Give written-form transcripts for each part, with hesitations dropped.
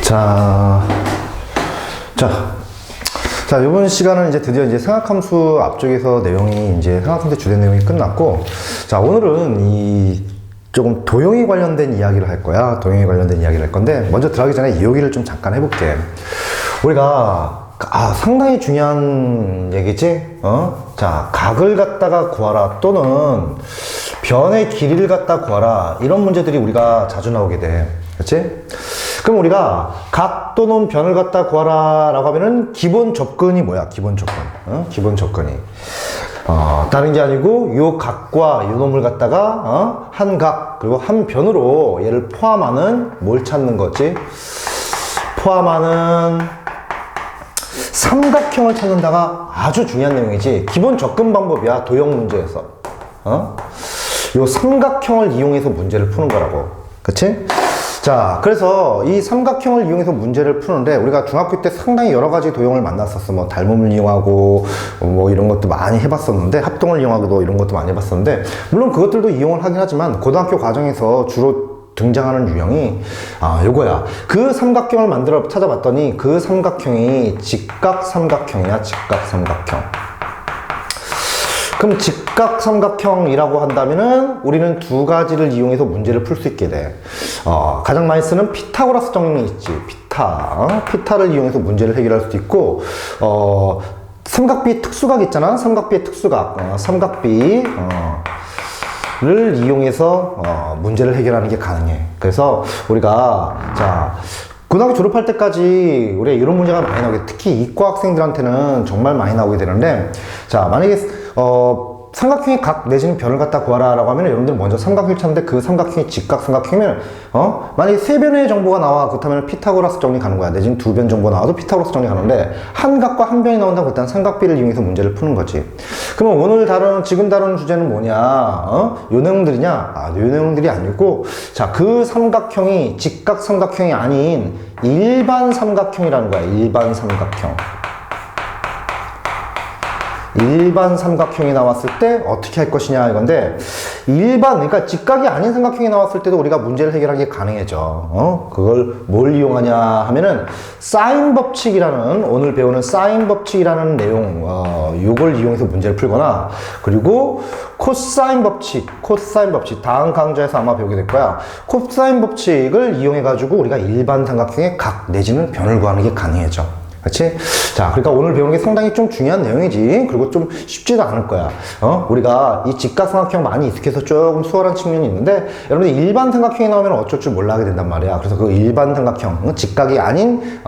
자, 이번 시간은 이제 드디어 이제 생각함수 앞쪽에서 내용이 이제 생각함수 주된 내용이 끝났고, 자, 오늘은 이 조금 도형에 관련된 이야기를 할 거야. 도형에 관련된 이야기를 할 건데, 먼저 들어가기 전에 이 얘기를 좀 잠깐 해볼게. 우리가, 상당히 중요한 얘기지? 자, 각을 갖다가 구하라 또는 변의 길이를 갖다 구하라. 이런 문제들이 우리가 자주 나오게 돼. 그치? 그럼 우리가 각 또는 변을 갖다 구하라 라고 하면은 기본 접근이 뭐야? 기본 접근. 기본 접근이. 다른 게 아니고 요 각과 요 놈을 갖다가 한 각 그리고 한 변으로 얘를 포함하는 뭘 찾는 거지? 포함하는 삼각형을 찾는다가 아주 중요한 내용이지. 기본 접근 방법이야. 도형 문제에서. 요 삼각형을 이용해서 문제를 푸는 거라고. 그치? 자, 그래서 이 삼각형을 이용해서 문제를 푸는데 우리가 중학교 때 상당히 여러 가지 도형을 만났었어. 뭐 닮음을 이용하고 뭐 이런 것도 많이 해봤었는데, 합동을 이용하고도 이런 것도 많이 해봤었는데, 물론 그것들도 이용을 하긴 하지만 고등학교 과정에서 주로 등장하는 유형이 요거야. 그 삼각형을 만들어 찾아봤더니 그 삼각형이 직각삼각형이야. 직각삼각형. 그럼 직각삼각형이라고 한다면은 우리는 두 가지를 이용해서 문제를 풀 수 있게 돼. 가장 많이 쓰는 피타고라스 정리 있지. 피타를 이용해서 문제를 해결할 수도 있고, 삼각비 특수각 있잖아. 삼각비의 특수각. 삼각비 를 이용해서 문제를 해결하는 게 가능해. 그래서 우리가 고등학교 졸업할 때까지 우리가 이런 문제가 많이 나오게, 특히 이과 학생들한테는 정말 많이 나오게 되는데, 자, 만약에 삼각형의 각 내지는 변을 갖다 구하라 라고 하면 여러분들 먼저 삼각형을 찾는데, 그 삼각형이 직각삼각형이면 만약에 세 변의 정보가 나와. 그렇다면 피타고라스 정리 가는 거야. 내지는 두 변 정보 나와도 피타고라스 정리 가는데, 한 각과 한 변이 나온다고 그때는 삼각비를 이용해서 문제를 푸는 거지. 그러면 오늘 지금 다루는 주제는 뭐냐? 요 내용들이냐? 요 내용들이 아니고, 자, 그 삼각형이 직각삼각형이 아닌 일반 삼각형이라는 거야. 일반 삼각형. 일반 삼각형이 나왔을 때 어떻게 할 것이냐 이건데, 그러니까 직각이 아닌 삼각형이 나왔을 때도 우리가 문제를 해결하기 가능해져. 그걸 뭘 이용하냐 하면은 사인 법칙이라는, 오늘 배우는 사인 법칙이라는 내용, 요걸 이용해서 문제를 풀거나, 그리고 코사인 법칙, 다음 강좌에서 아마 배우게 될 거야. 코사인 법칙을 이용해 가지고 우리가 일반 삼각형의 각 내지는 변을 구하는 게 가능해져. 그렇지? 자, 그러니까 오늘 배우는 게 상당히 좀 중요한 내용이지. 그리고 좀 쉽지도 않을 거야. 우리가 이 직각삼각형 많이 익숙해서 조금 수월한 측면이 있는데, 여러분들 일반 삼각형이 나오면 어쩔 줄 몰라 하게 된단 말이야. 그래서 그 일반 삼각형, 직각이 아닌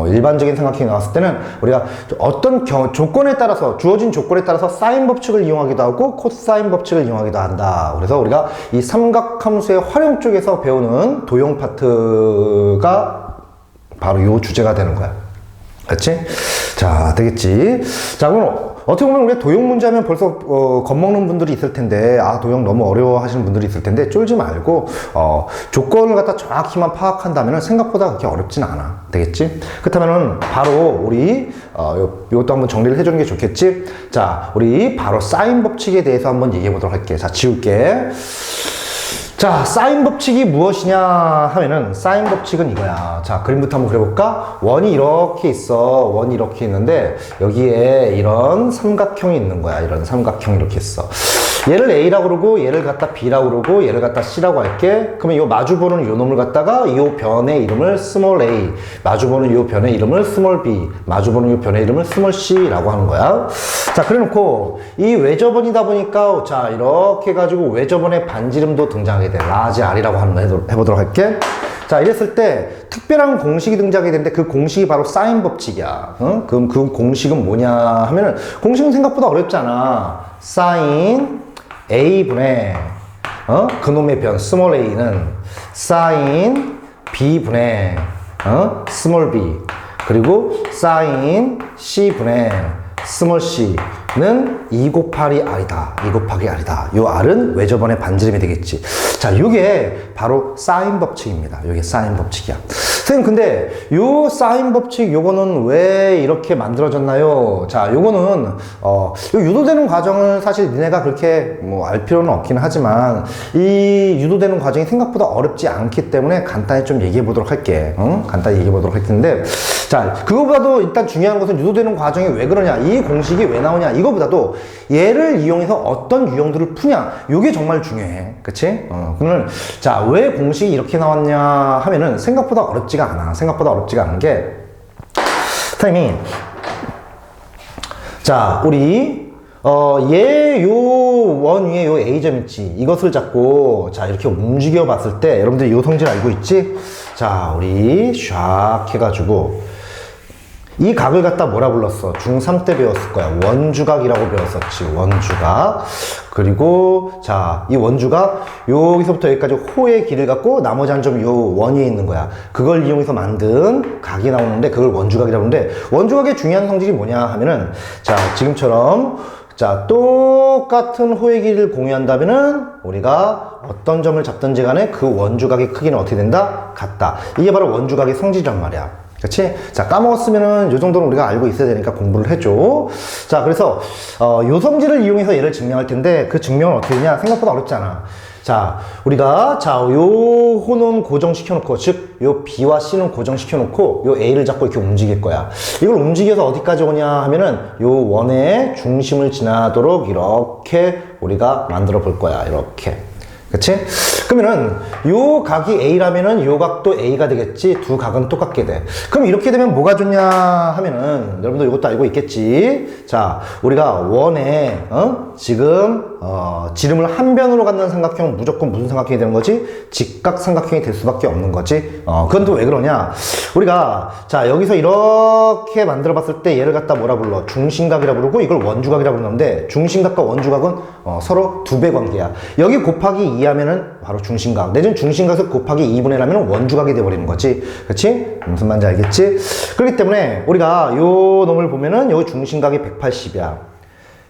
일반적인 삼각형이 나왔을 때는 우리가 어떤 조건에 따라서, 주어진 조건에 따라서 사인 법칙을 이용하기도 하고 코사인 법칙을 이용하기도 한다. 그래서 우리가 이 삼각함수의 활용 쪽에서 배우는 도형 파트가 바로 요 주제가 되는 거야. 그치? 자, 되겠지? 자, 그럼 어떻게 보면 우리가 도형 문제 하면 벌써 겁먹는 분들이 있을 텐데, 도형 너무 어려워 하시는 분들이 있을 텐데, 쫄지 말고 조건을 갖다 정확히만 파악한다면 생각보다 그렇게 어렵진 않아. 되겠지? 그렇다면은 바로 우리 이것도 한번 정리를 해주는 게 좋겠지? 자, 우리 바로 사인 법칙에 대해서 한번 얘기해 보도록 할게. 자, 지울게. 자, 사인 법칙이 무엇이냐 하면은, 사인 법칙은 이거야. 자, 그림부터 한번 그려볼까? 원이 이렇게 있어. 원이 이렇게 있는데, 여기에 이런 삼각형이 있는 거야. 이런 삼각형이 이렇게 있어. 얘를 A라고 그러고, 얘를 갖다 B라고 그러고, 얘를 갖다 C라고 할게. 그러면 요 마주보는 요 놈을 갖다가 요 변의 이름을 스몰 a, 마주보는 요 변의 이름을 스몰 b, 마주보는 요 변의 이름을 스몰 c라고 하는 거야. 자, 그래 놓고, 이 외접원이다 보니까, 자, 이렇게 해가지고 외접원의 반지름도 등장하게 돼. 라지 r이라고 하는 거 해보도록 할게. 자, 이랬을 때 특별한 공식이 등장하게 되는데, 그 공식이 바로 사인 법칙이야. 그럼 그 공식은 뭐냐 하면은, 공식은 생각보다 어렵지 않아. 사인 a분의 그놈의 변 스몰 a는 사인 b분의 스몰 b, 그리고 사인 c분의 스몰 c는 2 곱하기 r이다. 2 곱하기 r이다. 요 r은 외접원의 반지름이 되겠지. 자, 요게 바로 사인 법칙입니다. 요게 사인 법칙이야. 선생님, 근데 요 사인 법칙 요거는 왜 이렇게 만들어졌나요? 자, 요거는 요 유도되는 과정을 사실 니네가 그렇게 뭐 알 필요는 없긴 하지만 이 유도되는 과정이 생각보다 어렵지 않기 때문에 간단히 좀 얘기해 보도록 할게. 간단히 얘기해 보도록 할 텐데, 자, 그거보다도 일단 중요한 것은 유도되는 과정이 왜 그러냐, 이 공식이 왜 나오냐, 이거보다도 얘를 이용해서 어떤 유형들을 푸냐, 요게 정말 중요해. 그치? 그러면 자, 왜 공식이 이렇게 나왔냐 하면은 생각보다 어렵지가 않아. 생각보다 어렵지가 않은 게, 선생님이 자, 우리 얘 요 원 위에 요 A점 있지, 이것을 잡고 자 이렇게 움직여 봤을 때 여러분들 요 성질 알고 있지? 자, 우리 샥 해가지고 이 각을 갖다 뭐라 불렀어? 중3 때 배웠을 거야. 원주각이라고 배웠었지. 원주각. 그리고 자, 이 원주각 여기서부터 여기까지 호의 길을 갖고 나머지 한 점 요 원 위에 있는 거야. 그걸 이용해서 만든 각이 나오는데 그걸 원주각이라고 하는데, 원주각의 중요한 성질이 뭐냐 하면은, 자, 지금처럼 자, 똑같은 호의 길이를 공유한다면은 우리가 어떤 점을 잡든지 간에 그 원주각의 크기는 어떻게 된다? 같다. 이게 바로 원주각의 성질이란 말이야. 그치? 자, 까먹었으면은 요 정도는 우리가 알고 있어야 되니까 공부를 해줘. 자, 그래서 요 성질을 이용해서 얘를 증명할 텐데, 그 증명은 어떻게 되냐? 생각보다 어렵지 않아. 자, 우리가 자, 요 호는 고정시켜 놓고, 즉 요 B와 C는 고정시켜 놓고 요 A를 잡고 이렇게 움직일 거야. 이걸 움직여서 어디까지 오냐 하면은 요 원의 중심을 지나도록 이렇게 우리가 만들어 볼 거야. 이렇게. 그치? 그러면은 요 각이 A라면은 요 각도 A가 되겠지. 두 각은 똑같게 돼. 그럼 이렇게 되면 뭐가 좋냐 하면은, 여러분들 이것도 알고 있겠지. 자, 우리가 원에 지금 지름을 한 변으로 갖는 삼각형은 무조건 무슨 삼각형이 되는 거지? 직각삼각형이 될 수밖에 없는 거지. 그건 또 왜 그러냐? 우리가 자, 여기서 이렇게 만들어 봤을 때 얘를 갖다 뭐라 불러? 중심각이라 부르고 이걸 원주각이라 부르는데, 중심각과 원주각은 서로 두 배 관계야. 여기 곱하기 2 하면은 바로 중심각, 내지는 중심각에서 곱하기 2분의 1 하면 원주각이 되어버리는 거지. 그치? 무슨 말인지 알겠지? 그렇기 때문에 우리가 요 놈을 보면은 여기 중심각이 180이야.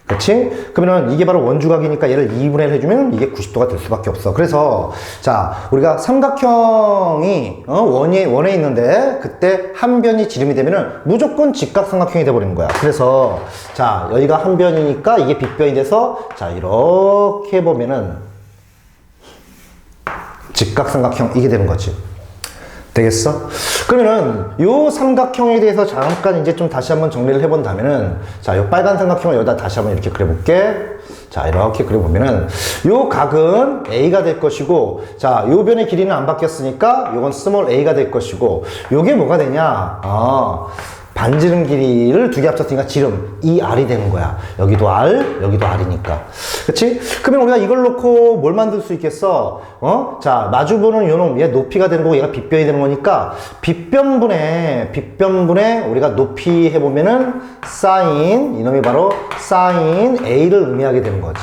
그치? 그러면은 이게 바로 원주각이니까 얘를 2분의 1 해주면 이게 90도가 될 수밖에 없어. 그래서 자, 우리가 삼각형이 원에 있는데 그때 한 변이 지름이 되면은 무조건 직각삼각형이 돼버리는 거야. 그래서 자, 여기가 한 변이니까 이게 빗변이 돼서 자, 이렇게 보면은 직각삼각형 이게 되는 거지. 되겠어? 그러면은 요 삼각형에 대해서 잠깐 이제 좀 다시 한번 정리를 해본다면은, 자, 요 빨간 삼각형을 여기다 다시 한번 이렇게 그려볼게. 자, 이렇게 그려보면은 요 각은 A가 될 것이고, 자, 요 변의 길이는 안 바뀌었으니까 요건 스몰 a가 될 것이고, 요게 뭐가 되냐? 반지름 길이를 두 개 합쳤으니까 지름 R이 되는 거야. 여기도 R, 여기도 R이니까. 그치? 그러면 우리가 이걸 놓고 뭘 만들 수 있겠어? 자, 마주보는 요놈, 얘 높이가 되는 거고 얘가 빗변이 되는 거니까 빗변분에 우리가 높이 해보면은 사인, 이놈이 바로 사인 A를 의미하게 되는 거지.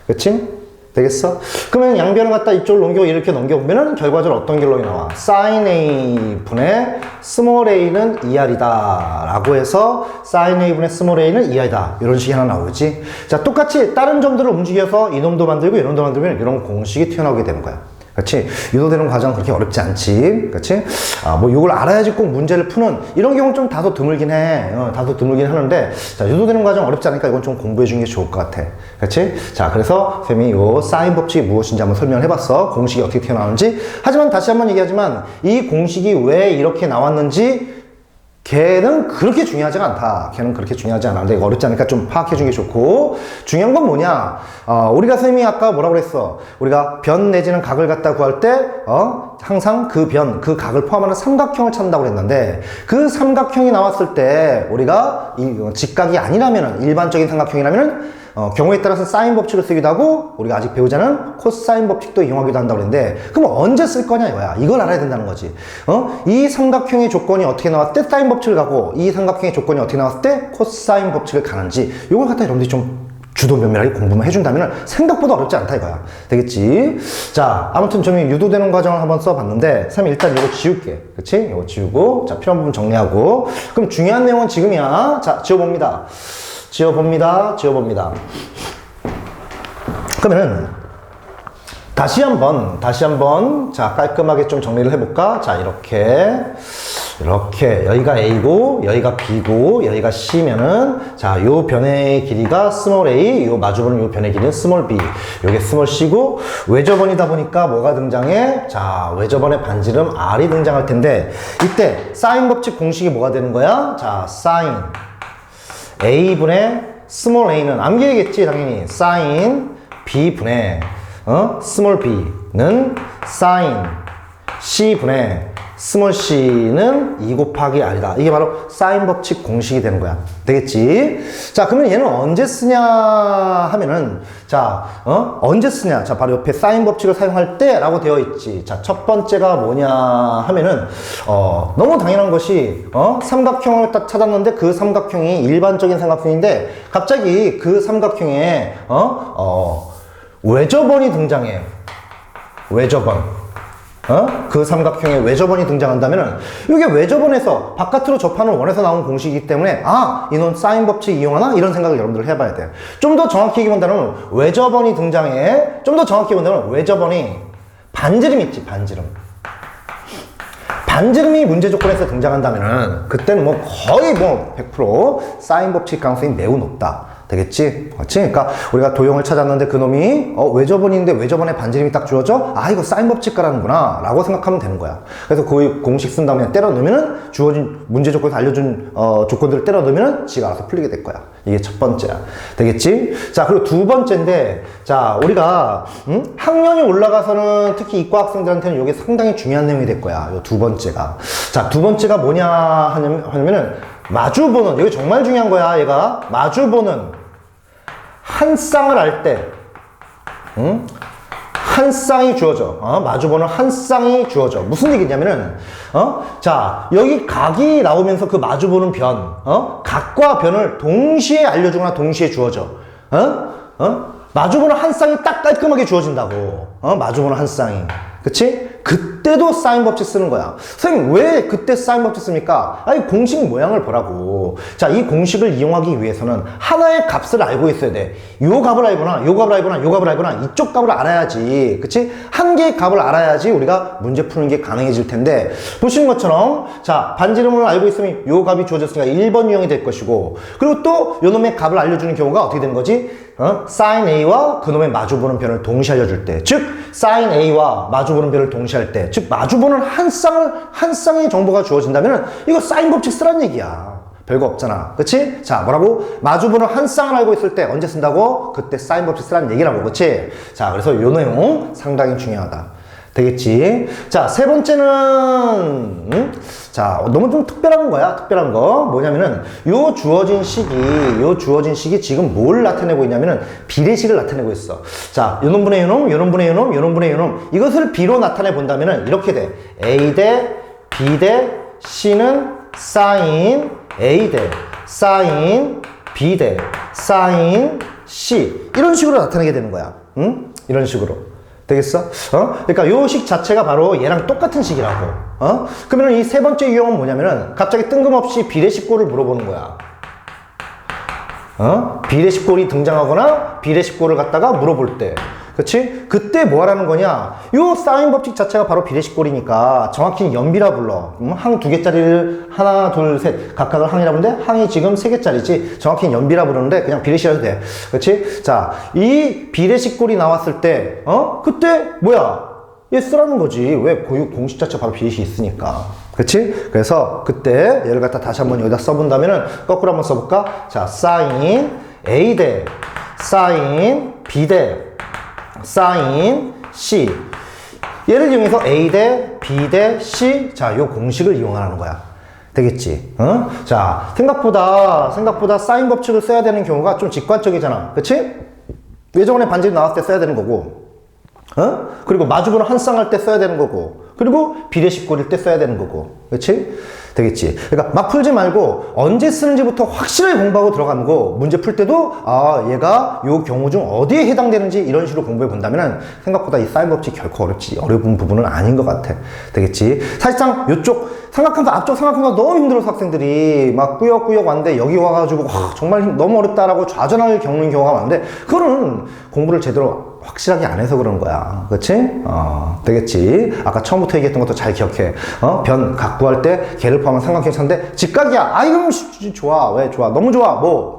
그치? 되겠어? 그러면 양변을 갖다 이쪽을 넘겨 이렇게 넘겨보면은 결과적으로 어떤 결론이 나와? sin A 분의 스몰 a는 2R이다 라고 해서 sin A 분의 스몰 a는 2R이다, 이런 식이 하나 나오지. 자, 똑같이 다른 점들을 움직여서 이놈도 만들고 이놈도 만들면 이런 공식이 튀어나오게 되는 거야. 그렇지? 유도되는 과정은 그렇게 어렵지 않지. 그렇지? 뭐 이걸 알아야지 꼭 문제를 푸는 이런 경우는 좀 다소 드물긴 해. 다소 드물긴 하는데, 자, 유도되는 과정 어렵지 않으니까 이건 좀 공부해 주는 게 좋을 것 같아. 그렇지? 자, 그래서 쌤이 요 사인 법칙이 무엇인지 한번 설명을 해봤어. 공식이 어떻게 튀어나오는지. 하지만 다시 한번 얘기하지만 이 공식이 왜 이렇게 나왔는지 걔는 그렇게 중요하지가 않다. 걔는 그렇게 중요하지 않아. 근데 이거 어렵지 않으니까 좀 파악해 주는 게 좋고, 중요한 건 뭐냐? 우리가 선생님이 아까 뭐라고 그랬어? 우리가 변 내지는 각을 갖다 구할 때, 항상 그 변, 그 각을 포함하는 삼각형을 찾는다고 그랬는데, 그 삼각형이 나왔을 때, 우리가 직각이 아니라면은, 일반적인 삼각형이라면은, 경우에 따라서 사인 법칙을 쓰기도 하고, 우리가 아직 배우자는 코사인 법칙도 이용하기도 한다고 그랬는데, 그럼 언제 쓸 거냐 이거야. 이걸 알아야 된다는 거지. 이 삼각형의 조건이 어떻게 나왔을 때 사인 법칙을 가고, 이 삼각형의 조건이 어떻게 나왔을 때 코사인 법칙을 가는지, 이걸 갖다 여러분들이 좀 주도 면밀하게 공부만 해준다면 생각보다 어렵지 않다 이거야. 되겠지? 자, 아무튼 좀 유도되는 과정을 한번 써봤는데, 선생님 일단 이거 지울게. 그치? 이거 지우고, 자, 필요한 부분 정리하고, 그럼 중요한 내용은 지금이야. 자, 지워봅니다. 지워봅니다. 그러면은 다시 한번 자 깔끔하게 좀 정리를 해볼까? 자 이렇게 여기가 A고 여기가 B고 여기가 C면은 자 요 변의 길이가 스몰 a, 요 마주보는 요 변의 길이는 스몰 b, 요게 스몰 c고 외접원이다 보니까 뭐가 등장해? 자 외접원의 반지름 R이 등장할 텐데 이때 사인 법칙 공식이 뭐가 되는 거야? 자 사인 a분의 스몰 a는 암기해야겠지 당연히 사인 b분의 스몰 b는 사인 c분의 스몰 c는 2 곱하기 r이다. 이게 바로 사인 법칙 공식이 되는 거야. 되겠지? 자, 그러면 얘는 언제 쓰냐 하면은, 자, 언제 쓰냐? 자, 바로 옆에 사인 법칙을 사용할 때 라고 되어 있지. 자, 첫 번째가 뭐냐 하면은, 너무 당연한 것이, 삼각형을 딱 찾았는데 그 삼각형이 일반적인 삼각형인데, 갑자기 그 삼각형에, 외접원이 등장해. 외접원. 그 삼각형에 외접원이 등장한다면은 이게 외접원에서 바깥으로 접하는 원에서 나온 공식이기 때문에 이놈 사인 법칙 이용하나? 이런 생각을 여러분들 해봐야 돼. 좀 더 정확히 얘기한다면 외접원이 등장해. 좀 더 정확히 얘기한다면 외접원이 반지름 있지, 반지름. 반지름이 문제 조건에서 등장한다면은 그때는 뭐 거의 뭐 100% 사인 법칙 가능성이 매우 높다. 되겠지? 그렇지? 그러니까 우리가 도형을 찾았는데 그놈이 외접원인데 외접원의 반지름이 딱 주어져? 이거 사인 법칙 가라는구나 라고 생각하면 되는 거야. 그래서 그 공식 쓴 다음에 때려 넣으면은 주어진 문제 조건에서 알려준 조건들을 때려 넣으면은 지가 알아서 풀리게 될 거야. 이게 첫 번째야. 되겠지? 자, 그리고 두 번째인데, 자, 우리가 학년이 올라가서는 특히 이과 학생들한테는 이게 상당히 중요한 내용이 될 거야. 이 두 번째가. 자, 두 번째가 뭐냐 하냐면은 마주보는, 여기 정말 중요한 거야. 얘가 마주보는 한 쌍을 할 때, 한 쌍이 주어져. 마주보는 한 쌍이 주어져. 무슨 얘기냐면은, 자, 여기 각이 나오면서 그 마주보는 변, 각과 변을 동시에 알려주거나 동시에 주어져. 마주보는 한 쌍이 딱 깔끔하게 주어진다고. 마주보는 한 쌍이. 그치? 그때도 사인 법칙 쓰는 거야. 선생님, 왜 그때 사인 법칙 씁니까? 아니, 공식 모양을 보라고. 자, 이 공식을 이용하기 위해서는 하나의 값을 알고 있어야 돼. 요 값을 알거나, 요 값을 알거나, 요 값을 알거나, 이쪽 값을 알아야지. 그치? 한 개의 값을 알아야지 우리가 문제 푸는 게 가능해질 텐데, 보시는 것처럼, 자, 반지름을 알고 있으면 요 값이 주어졌으니까 1번 유형이 될 것이고, 그리고 또 요 놈의 값을 알려주는 경우가 어떻게 되는 거지? 사인 A와 그놈의 마주보는 변을 동시에 알려줄 때, 즉 사인 A와 마주보는 변을 동시에 할 때, 즉 마주보는 한 쌍의 정보가 주어진다면 이거 사인 법칙 쓰란 얘기야. 별거 없잖아. 그치? 자, 뭐라고? 마주보는 한 쌍을 알고 있을 때 언제 쓴다고? 그때 사인 법칙 쓰란 얘기라고. 그치? 자, 그래서 요 내용 상당히 중요하다. 되겠지? 자, 세 번째는, 자, 너무 좀 특별한 거야. 특별한 거. 뭐냐면은, 요 주어진 식이 지금 뭘 나타내고 있냐면은, 비례식을 나타내고 있어. 자, 요놈분의 요놈, 요놈분의 요놈, 요놈분의 요놈. 이것을 B로 나타내 본다면은, 이렇게 돼. A 대 B 대 C는 사인 A 대 사인 B 대 사인 C. 이런 식으로 나타내게 되는 거야. 이런 식으로. 되겠어? 그러니까 요 식 자체가 바로 얘랑 똑같은 식이라고. 그러면 이 세 번째 유형은 뭐냐면은 갑자기 뜬금없이 비례식꼴을 물어보는 거야. 비례식꼴이 등장하거나 비례식꼴을 갖다가 물어볼 때. 그치? 그때 뭐 하라는 거냐? 요 사인 법칙 자체가 바로 비례식꼴이니까 정확히 연비라 불러. 항 두 개짜리를 하나, 둘, 셋 각각을 항이라 부르는데 항이 지금 세 개짜리지. 정확히 연비라 부르는데 그냥 비례식이라도 돼. 그치? 자, 이 비례식꼴이 나왔을 때, 그때 뭐야? 얘 쓰라는 거지. 왜? 공식 자체 바로 비례식이 있으니까. 그치? 그래서 그때 얘를 갖다 다시 한번 여기다 써본다면은 거꾸로 한번 써볼까? 자, 사인 A 대 사인 B 대 사인 C. 얘를 이용해서 A 대 B 대 C. 자, 요 공식을 이용하라는 거야. 되겠지? 자, 생각보다 사인 법칙을 써야 되는 경우가 좀 직관적이잖아. 그치? 외접원의 반지름 나왔을 때 써야 되는 거고, 그리고 마주보는 한 쌍 할 때 써야 되는 거고, 그리고 비례식꼴일 때 써야 되는 거고. 그치? 되겠지? 그러니까 막 풀지 말고 언제 쓰는지부터 확실하게 공부하고 들어가는 거. 문제 풀 때도 얘가 요 경우 중 어디에 해당되는지 이런 식으로 공부해 본다면 생각보다 이 사인 법칙 결코 어려운 부분은 아닌 것 같아. 되겠지? 사실상 요쪽 삼각함수 앞쪽 삼각함수가 너무 힘들어서 학생들이 막 꾸역꾸역 왔는데 여기 와가지고 정말 너무 어렵다라고 좌절을 겪는 경우가 많은데 그거는 공부를 제대로 확실하게 안 해서 그러는 거야. 그치? 되겠지. 아까 처음부터 얘기했던 것도 잘 기억해. 변, 각 구할 때 개를 포함한 삼각형이 찾는데 직각이야. 아, 이건 좋아. 왜 좋아? 너무 좋아. 뭐?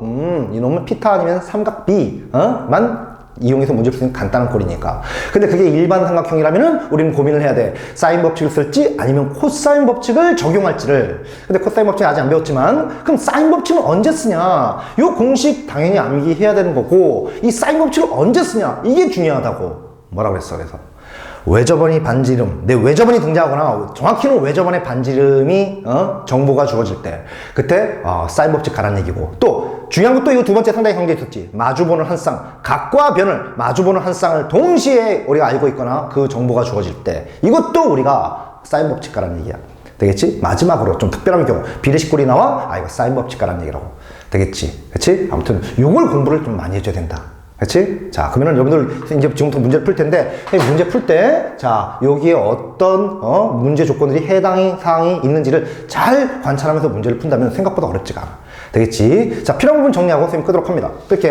이놈은 피타 아니면 삼각 B, 만 이용해서 문제 풀 수 있는 간단한 꼴이니까. 근데 그게 일반 삼각형이라면은 우리는 고민을 해야 돼. 사인 법칙을 쓸지 아니면 코사인 법칙을 적용할지를. 근데 코사인 법칙 아직 안 배웠지만 그럼 사인 법칙은 언제 쓰냐? 요 공식 당연히 암기해야 되는 거고 이 사인 법칙을 언제 쓰냐? 이게 중요하다고. 뭐라 그랬어? 그래서 외접원이 반지름, 내 외접원이 등장하거나 정확히는 외접원의 반지름이 정보가 주어질 때 그때 사인 법칙 가라는 얘기고 또 중요한 것도 이거 두 번째 상당히 관계 있었지. 마주보는 한 쌍, 각과 변을 마주보는 한 쌍을 동시에 우리가 알고 있거나 그 정보가 주어질 때 이것도 우리가 사인 법칙 가라는 얘기야. 되겠지? 마지막으로 좀 특별한 경우 비례식꼴이 나와 이거 사인 법칙 가라는 얘기라고. 되겠지? 그치? 아무튼 요걸 공부를 좀 많이 해줘야 된다. 그치? 자, 그러면 여러분들 이제 지금부터 문제를 풀 텐데, 문제 풀 때, 자, 여기에 어떤, 문제 조건들이 해당 사항이 있는지를 잘 관찰하면서 문제를 푼다면 생각보다 어렵지가 않아. 되겠지? 자, 필요한 부분 정리하고 선생님 끄도록 합니다. 그렇게.